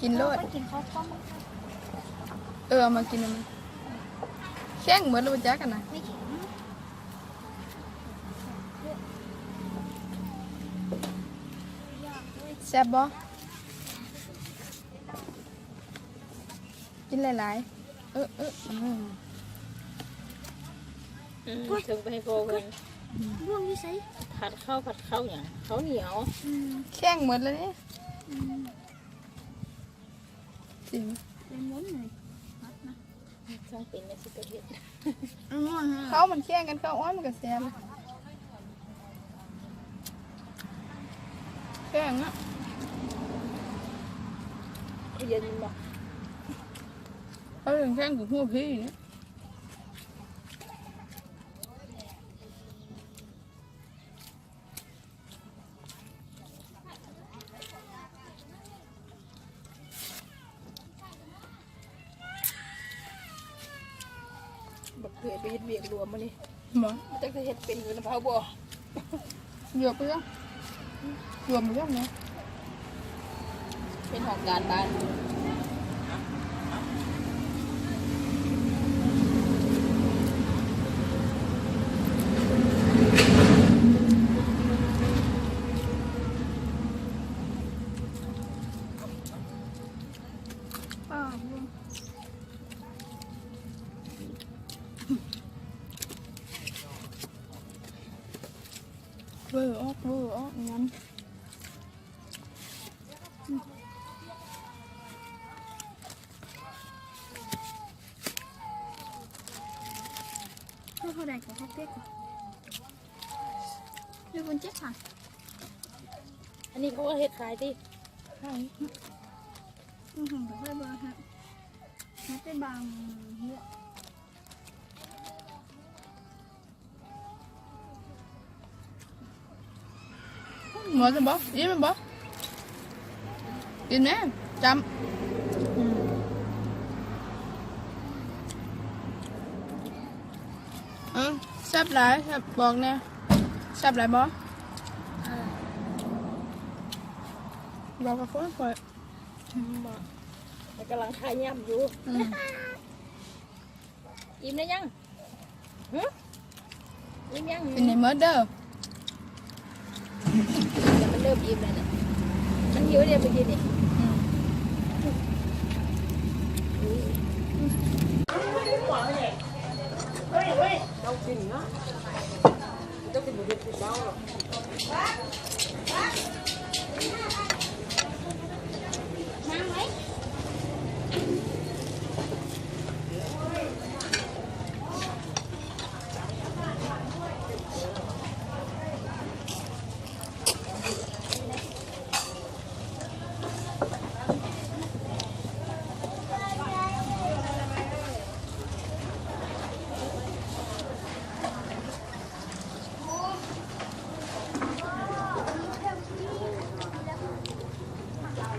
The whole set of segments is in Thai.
กินโลด กินข้าวต้ม เอามากินมันแข้งเหมือนเราจักกันนะ ไม่แข็ง แซ่บบ่กินหลายๆถึงไปให้โกกัน ร่วงที่ไซ ผัดข้าวอย่างเขาเหนียว แข้งเหมือนเลยเนี่ยจริง เป็นม้วนเลย ช่างเป็นในสุดประเทศ ม้วนฮะ เขามันแข้งกันเขาอ้อนมันก็แซ่บแข้งนะ เย็นบ่ เขาถึงแข้งกับหัวพี่เนี่ย บักเกลือไปเบียกรวมมานี่ บ่ จักจะเห็ดเป็นอยู่ในเผาบ่ เหยียบไปแล้วรวมไปแล้วเนาะ เป็นของการบ้าน เวอร์ออกงั้น เพื่อเขาได้กับข้าวเปียกก่อนเดี๋ยวคนเจ๊ค่ะ อันนี้เขาก็เห็ดขายดิ ใช่ แต่ค่อยเบอร์ฮะไม่เป็นบางเยอะ หมอจะบ่ยิ้มมันบ่กินไหมจำแซ่บหลายแซ่บบอกแน่แซ่บหลายบ่บอกกับคนก่อน บ่แต่กำลังทายย่ำอยู่อิ่มได้ยังอิ่มยัง เป็นในเมื่อเด้อ แต่มันเริ่มอิ่มแล้วเนี่ยมันหิวเดี๋ยวไปกินอีก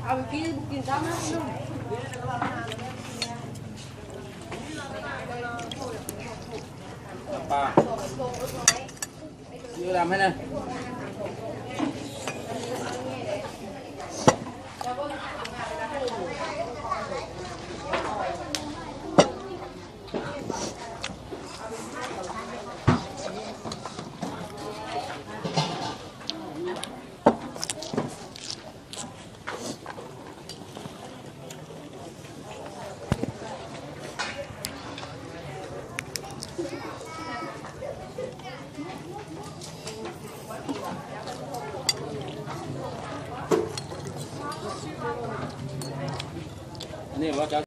เอาไปกินซ้ำนะนุ่มปลาเยอะดำให้นะนี่ว่าจะ